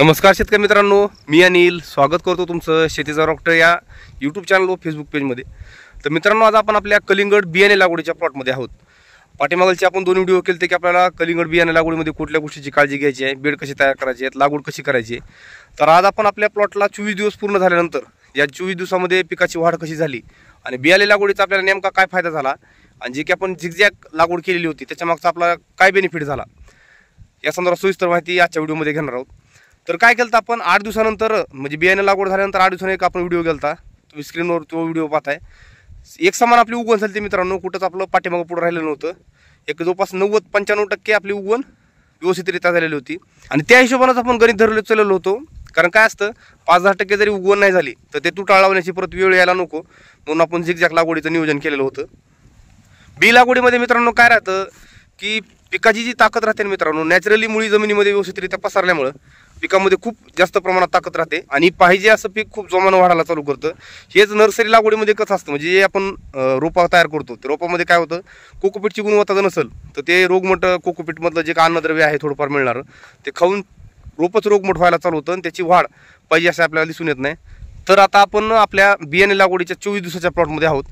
नमस्कार शेतकरी मित्रांनो, मी अनिल स्वागत करतो तुमचं शेतीचा डॉक्टर या यूट्यूब चॅनल व फेसबुक पेजमध्ये। तर मित्रांनो, आज आपण आपल्या कलिंगड बियाणे लागवडीच्या प्लॉटमध्ये आहोत। पाठीमागचे आपण दोन व्हिडिओ केले की आपल्याला कलिंगड बियाणे लागवडीमध्ये कुठल्या गोष्टीची काळजी घ्यायची आहे, बेड कशी तयार करायची आहे, लागवड कशी करायची आहे। तर आज आपण आपल्या प्लॉटला 24 दिवस पूर्ण झाल्यानंतर या 24 दिवसामध्ये पिकाची वाढ कशी झाली आणि बियाणे लागवडीचा आपल्याला नेमका काय फायदा झाला आणि जे की आपण झिगझॅग लागवड केलेली होती त्याच्या मागचा आपला काय बेनिफिट झाला या संदर्भात सविस्तर माहिती आजच्या व्हिडिओमध्ये घेणार आहोत। तर काय केलं आपण 8 दिवसानंतर म्हणजे बियाणे लागवड झाल्यानंतर 8 दिवसांनी एक आपण व्हिडिओ केलता, तुम्ही स्क्रीनवर तो व्हिडिओ पाहताय। एक समान आपली उगवण झाली ते मित्रांनो, कुठंच आपलं पाठीमागं पुढे राहिलं नव्हतं। एक जवळपास 90-95% आपली उगवण व्यवस्थितरित्या झालेली होती आणि त्या हिशोबानेच आपण गणित धरले चाललेलो होतो। कारण काय असतं, 5-10% जरी उगवण नाही झाली तर ते तुटाळ लावण्याची परत वेळ यायला नको, म्हणून आपण झिगझॅग लागवडीचं नियोजन केलेलं होतं। बी लागवडीमध्ये मित्रांनो काय राहतं की पिकाची जी ताकद राहते मित्रांनो, नॅचरली मुळी जमिनीमध्ये व्यवस्थितरित्या पसरल्यामुळे पिकामध्ये खूप जास्त प्रमाणात ताकद राहते आणि पाहिजे असं पीक खूप जोमानं वाढायला चालू करतं। हेच नर्सरी लागवडीमध्ये कसं असतं, म्हणजे जे आपण रोपा तयार करतो त्या रोपामध्ये काय होतं, कोकोपीटची गुणवत्ता जर नसेल तर ते रोगमट कोकोपीटमधलं जे अन्नद्रव्य आहे थोडंफार मिळणार ते खाऊन रोपच रोगमट व्हायला चालू होतं आणि त्याची वाढ पाहिजे असं आपल्याला दिसून येत नाही। तर आता आपण आपल्या बियाणे लागवडीच्या 24 दिवसाच्या प्लॉटमध्ये आहोत।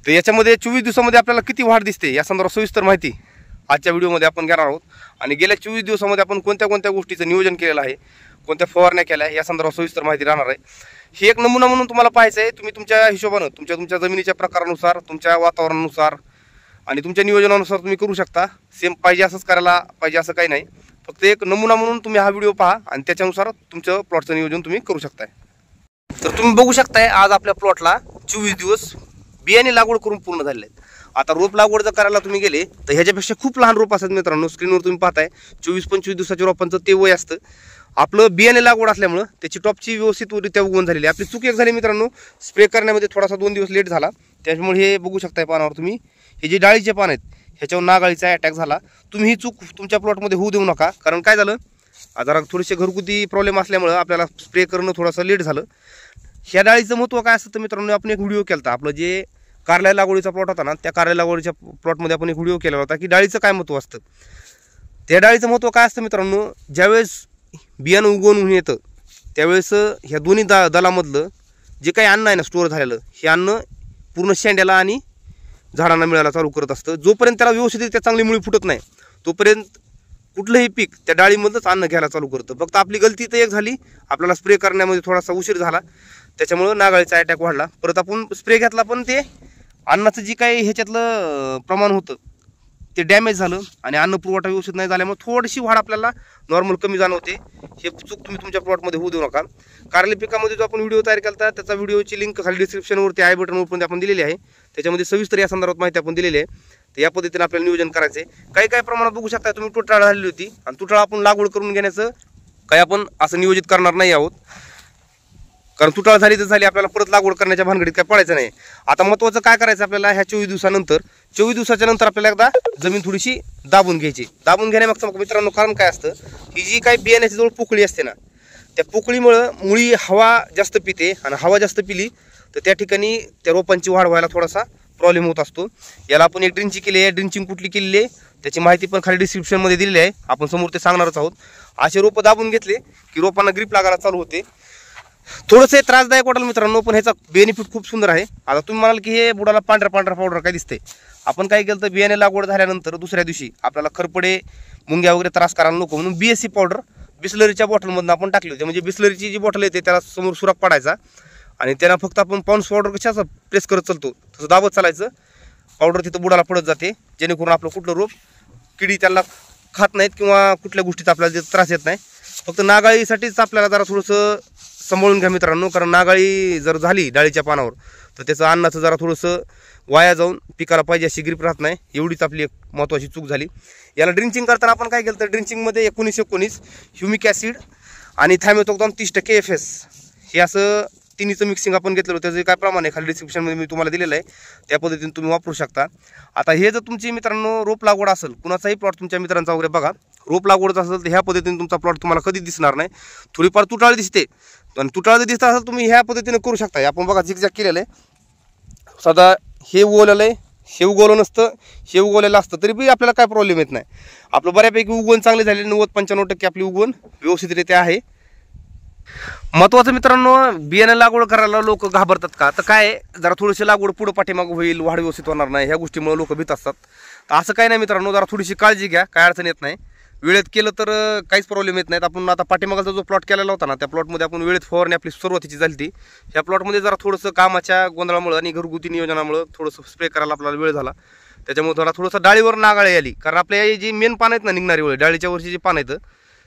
तर याच्यामध्ये 24 दिवसामध्ये आपल्याला किती वाढ दिसते या संदर्भात सविस्तर माहिती आजच्या व्हिडिओमध्ये आपण घेणार आहोत आणि गेल्या 24 दिवसामध्ये आपण कोणत्या कोणत्या गोष्टीचं नियोजन केलेलं आहे, कोणत्या फवारण्या केल्या या संदर्भात सविस्तर माहिती राहणार आहे। हे एक नमुना म्हणून तुम्हाला पाहायचं आहे, तुम्ही तुमच्या हिशोबानं तुमच्या जमिनीच्या प्रकारानुसार, तुमच्या वातावरणानुसार आणि तुमच्या नियोजनानुसार तुम्ही करू शकता। सेम पाहिजे असंच करायला पाहिजे असं काही नाही, फक्त एक नमुना म्हणून तुम्ही हा व्हिडिओ पहा आणि त्याच्यानुसार तुमचं प्लॉटचं नियोजन तुम्ही करू शकताय। तर तुम्ही बघू शकताय आज आपल्या प्लॉटला 24 दिवस बियाणे लागवड करून पूर्ण झालेले आहेत। आता रोप लागवड जर करायला तुम्ही गेले तर ह्याच्यापेक्षा खूप लहान रोप असतात मित्रांनो, स्क्रीनवर तुम्ही पाहताय 24-25 दिवसाच्या रोपांचं ते वय असतं। आपलं बियाणे लागवड असल्यामुळं त्याची टॉपची व्यवस्थितरित्या उगवण झालेली। आपली चूक एक झाली मित्रांनो, स्प्रे करण्यामध्ये थोडासा 2 दिवस लेट झाला, त्यामुळे हे बघू शकताय पानावर तुम्ही, हे जे डाळीचे पान आहेत ह्याच्यावर नागाळीचा अटॅक झाला। तुम्ही ही चूक तुमच्या प्लॉटमध्ये होऊ देऊ नका, कारण काय झालं, जरा थोडेसे घरगुती प्रॉब्लेम असल्यामुळं आपल्याला स्प्रे करणं थोडंसं लेट झालं। ह्या डाळीचं महत्त्व काय असतं मित्रांनो, आपण एक व्हिडिओ केला होता, आपलं जे कारल्या लागवडीचा प्लॉट होता ना, त्या कारल्या लागवडीच्या प्लॉटमध्ये आपण एक व्हिडिओ केला होता की डाळीचं काय महत्त्व असतं। त्या डाळीचं महत्त्व काय असतं मित्रांनो, ज्यावेळेस बियाणं उगवून येतं त्यावेळेस ह्या दोन्ही दलामधलं जे काही अन्न आहे ना स्टोअर झालेलं, हे अन्न पूर्ण शेंड्याला आणि झाडांना मिळायला चालू करत असतं। जोपर्यंत त्याला व्यवस्थितरित्या चांगली मुळी फुटत नाही तोपर्यंत कुठलंही पीक त्या डाळीमधलंच अन्न घ्यायला चालू करतं। फक्त आपली गलती तर एक झाली, आपल्याला स्प्रे करण्यामध्ये थोडासा उशीर झाला, त्याच्यामुळं नागाळीचा अटॅक वाढला। परत आपण स्प्रे घेतला पण ते अन्नाचं जे काही ह्याच्यातलं प्रमाण होतं ते डॅमेज झालं आणि अन्न पुरवठा व्यवस्थित नाही झाल्यामुळे थोडीशी वाढ आपल्याला नॉर्मल कमी जाणवते। हे चूक तुम्ही तुमच्या प्लॉटमध्ये होऊ देऊ नका। कारली पिकामध्ये जो आपण व्हिडिओ तयार केला त्याचा व्हिडिओची लिंक खाली डिस्क्रिप्शनवरती आय बटनवर पण आपण दिलेली आहे, त्याच्यामध्ये सविस्तर या संदर्भात माहिती आपण दिलेली आहे। तर या पद्धतीने आपल्याला नियोजन करायचं आहे। काही प्रमाणात बघू शकता तुम्ही तुटाळ झालेली होती आणि तुटाळ आपण लागवड करून घेण्याचं काही आपण असं नियोजित करणार नाही आहोत, कारण तुटाळ झाली तर झाली, आपल्याला परत लागवड करण्याच्या भानगडीत काय पडायचं नाही। आता महत्त्वाचं काय करायचं आपल्याला, ह्या 24 दिवसानंतर 24 दिवसाच्या नंतर आपल्याला एकदा जमीन थोडीशी दाबून घ्यायची। दाबून घेण्यामागचं मित्रांनो कारण काय असतं, ही जी काही बियाण्याची जवळ पोकळी असते ना, त्या पोकळीमुळं मुळी हवा जास्त पिते आणि हवा जास्त पिली तर त्या ठिकाणी त्या रोपांची वाढ व्हायला थोडासा प्रॉब्लेम होत असतो। याला आपण एक ड्रिंचिंग केली आहे, ड्रिंचिंग कुठली केलेली आहे त्याची माहिती पण खाली डिस्क्रिप्शनमध्ये दिलेली आहे, आपण समोर ते सांगणारच आहोत। असे रोपं दाबून घेतले की रोपांना ग्रीप लागायला चालू होते। थोडंसं त्रासदायक वाटेल मित्रांनो, पण ह्याचा बेनिफिट खूप सुंदर आहे। आता तुम्ही म्हणाल की हे बुडाला पांढरा पावडर काय दिसते, आपण काय केलं तर बियाणे लागवड झाल्यानंतर दुसऱ्या दिवशी आपल्याला खरपडे मुंग्या वगैरे त्रास करायला नको म्हणून BSC पावडर बिस्लरीच्या बॉटलमधून आपण टाकली होती। म्हणजे बिस्लरीची जी बॉटल येते त्याला समोर सुराख पडायचा आणि त्याला फक्त आपण पाऊंड्स पावडर कशा असं प्रेस करत चालतो तसं दाबत चालायचं, पावडर तिथं बुडाला पडत जाते, जेणेकरून आपलं कुठलं रोप किडी त्याला खात नाहीत किंवा कुठल्या गोष्टीचा आपल्याला त्रास येत नाही। फक्त नागाळीसाठीच आपल्याला जरा थोडंसं सांभाळून घ्या मित्रांनो, कारण नागाळी जर झाली डाळीच्या पानावर तर त्याचं अन्नाचं जरा थोडंसं वाया जाऊन पिकाला पाहिजे अशी ग्रीप राहत नाही, एवढीच आपली एक महत्त्वाची चूक झाली। याला ड्रिंचिंग करताना आपण काय केलं तर ड्रिंचिंगमध्ये 19-19 ह्युमिक ॲसिड आणि थायमेथोक्झाम 30% FS हे असं तिन्हीचं मिक्सिंग आपण घेतलेलं होतं। जे काय प्रमाण आहे खाली डिस्क्रिप्शनमध्ये मी तुम्हाला दिलेलं आहे, त्या पद्धतीने तुम्ही वापरू शकता। आता हे जर तुमची मित्रांनो रोप लागवड असेल, कुणाचाही प्लॉट तुमच्या मित्रांचा वगैरे बघा रोप लागवडचा असेल तर ह्या पद्धतीने तुमचा प्लॉट तुम्हाला कधी दिसणार नाही, थोडीफार तुटाळ दिसते आणि तुटाळ जर दिसत असेल तुम्ही ह्या पद्धतीने करू शकता। आपण बघा झिगझॅग केलेलं आहे, साधा हे उगवलेलं आहे, हे उगवलं नसतं, हे उगवलेलं असतं तरी बी आपल्याला काय प्रॉब्लेम येत नाही। आपलं बऱ्यापैकी उगवण चांगले झाले, 90-95% आपली उगवण व्यवस्थितरित्या आहे। महत्वाचं मित्रांनो, बियाणे लागवड करायला लोक घाबरतात का, तर काय जरा थोडीशी लागवड पुढं पाठीमागं होईल, वाढ व्यवस्थित होणार नाही, ह्या गोष्टीमुळे लोक भीत असतात. तर असं काही नाही मित्रांनो, जरा थोडीशी काळजी घ्या, काय अडचण येत नाही. वेळेत केलं तर काहीच प्रॉब्लेम येत नाहीत. आपण आता पाठीमागचा जो प्लॉट केलेला होता ना, त्या प्लॉटमध्ये आपण वेळेत फवारणी आपली सुरुवातीची झाली ती. ह्या प्लॉटमध्ये जरा थोडंसं कामाच्या गोंधळामुळे आणि घरगुती नियोजनामुळे थोडंसं स्प्रे करायला आपल्याला वेळ झाला. त्याच्यामुळे थोडंसं डाळीवर नागाळी आली, कारण आपल्या जी मेन पान आहेत ना निघणारी वेळ, डाळीच्या वरची जी पान आहेत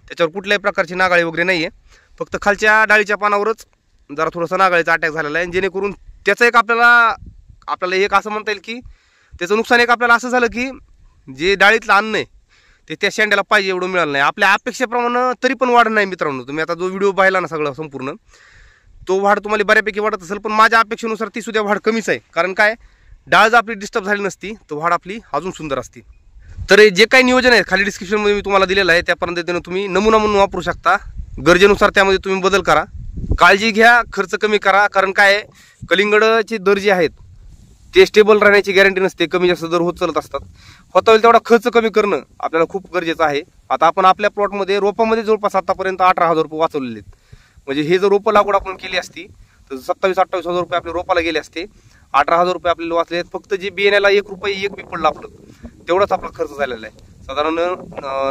त्याच्यावर कुठल्याही प्रकारची नागाळी वगैरे नाही आहे. फक्त खालच्या डाळीच्या पानावरच जरा थोडंसं नागाळीचा अटॅक झालेला आहे. जेणेकरून त्याचं एक आपल्याला एक असं म्हणता येईल की त्याचं नुकसान एक आपल्याला असं झालं की जे डाळीतलं अन्न आहे ते त्या शेंड्याला पाहिजे एवढं मिळालं नाही. आपल्या अपेक्षेप्रमाणे तरी पण वाढ नाही मित्रांनो. तुम्ही आता जो व्हिडिओ पाहिला ना सगळं संपूर्ण, तो वाढ तुम्हाला बऱ्यापैकी वाढत असेल, पण माझ्या अपेक्षेनुसार ती सुद्धा वाढ कमीच आहे. कारण काय, डाळ जर आपली डिस्टर्ब झाली नसती तर वाढ आपली अजून सुंदर असती. तर जे काही नियोजन आहे खाली डिस्क्रिप्शनमध्ये मी तुम्हाला दिलेलं आहे, त्या पद्धतीने तुम्ही नमुना म्हणून वापरू शकता. गरजेनुसार त्यामध्ये तुम्ही बदल करा, काळजी घ्या, खर्च कमी करा. कारण काय, कलिंगडचे दर जे आहेत ते स्टेबल राहण्याची गॅरंटी नसते, कमी जास्त दर होत चालत असतात. होता होईल तेवढा खर्च कमी करणं आपल्याला खूप गरजेचं आहे. आता आपण आपल्या प्लॉटमध्ये रोपामध्ये जवळपास आतापर्यंत 18,000 रुपये वाचवलेले आहेत. म्हणजे हे जर रोपं लागवड आपण केली असती तर 27-28,000 रुपये आपल्या रोपाला गेले असते. 18,000 रुपये आपल्याला वाचले आहेत. फक्त जे बियाण्याला 1 रुपये एक बी पडलं आपलं, तेवढाच आपला खर्च झालेला आहे. साधारण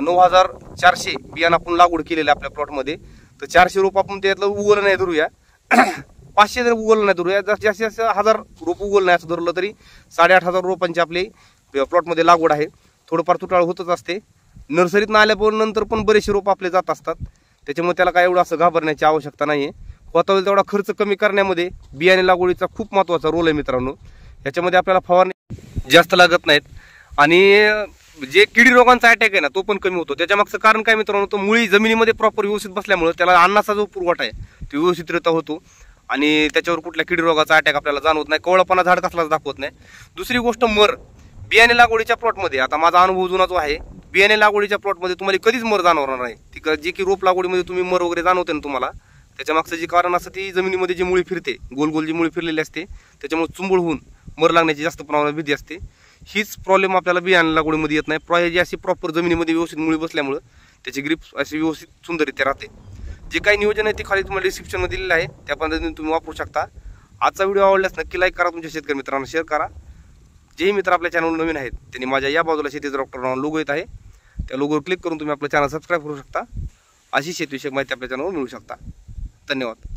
9,400 बियाणं आपण लागवड केलेलं आहे आपल्या प्लॉटमध्ये. तर 400 रोप आपण त्यातलं उगवलं नाही धरूया, 500 जर उगवलं नाही धरूया, जास्तीत जास्त 1000 रोप उगवलं नाही असं धरलं तरी 8,500 रोपांची आपली प्लॉटमध्ये लागवड आहे. थोडंफार तुटाळ होतच असते. नर्सरीतनं आल्यानंतर पण बरेचसे रोप आपले जात असतात. त्याच्यामुळे त्याला काय एवढं असं घाबरण्याची आवश्यकता नाही आहे. होता होईल तेवढा खर्च कमी करण्यामध्ये बियाणे लागवडीचा खूप महत्त्वाचा रोल आहे मित्रांनो. याच्यामध्ये आपल्याला फवारणी जास्त लागत नाहीत आणि जे किडी रोगांचा अटॅक आहे ना तो पण कमी होतो. त्याच्या मागचं कारण काय मित्रांनो, तो मुळी जमिनीमध्ये प्रॉपर व्यवस्थित बसल्यामुळे त्याला अन्नाचा जो पुरवठा आहे तो व्यवस्थितरित्या होतो आणि त्याच्यावर कुठल्या किडी रोगाचा अटॅक आपल्याला जाणवत नाही. कवळपणा झाड कसलाच दाखवत नाही. दुसरी गोष्ट, मर बियाणे लागवडीच्या प्लॉटमध्ये, आता माझा अनुभव जुना जो आहे, बियाणे लागवडीच्या प्लॉटमध्ये तुम्हाला कधीच मर जाणवणार नाही. ती जी की रोप लागवडीमध्ये तुम्ही मर वगैरे जाणवते ना तुम्हाला, त्याच्या मागचं जे कारण असतं ती जमिनीमध्ये जी मुळी फिरते, गोल गोल जी मुळी फिरलेली असते त्याच्यामुळे चुंबळ होऊन मर लागण्याची जास्त प्रमाणात भीती असते. हीच प्रॉब्लेम आपल्याला बियाणे लागवडीमध्ये येत नाही. जी अशी प्रॉपर जमिनीमध्ये व्यवस्थित मुळी बसल्यामुळे त्याची ग्रीप अशी व्यवस्थित सुंदररित्या राहते. जे काही नियोजन आहे ते खाली तुम्हाला डिस्क्रिप्शनमध्ये दिलेलं आहे, त्या पद्धतीने तुम्ही वापरू शकता. आजचा व्हिडिओ आवडल्यास नक्की लाईक करा, तुमच्या शेतकरी मित्रांना शेअर करा. जे मित्र आपल्या चॅनलवर नवीन आहेत त्यांनी माझ्या या बाजूला शेतीचा डॉक्टर नाव लोगो येत आहे, त्या लोगोवर क्लिक करून तुम्ही आपलं चॅनल सबस्क्राईब करू शकता. अशी शेतीविषयक माहिती आपल्या चॅनलवर मिळू शकता. धन्यवाद.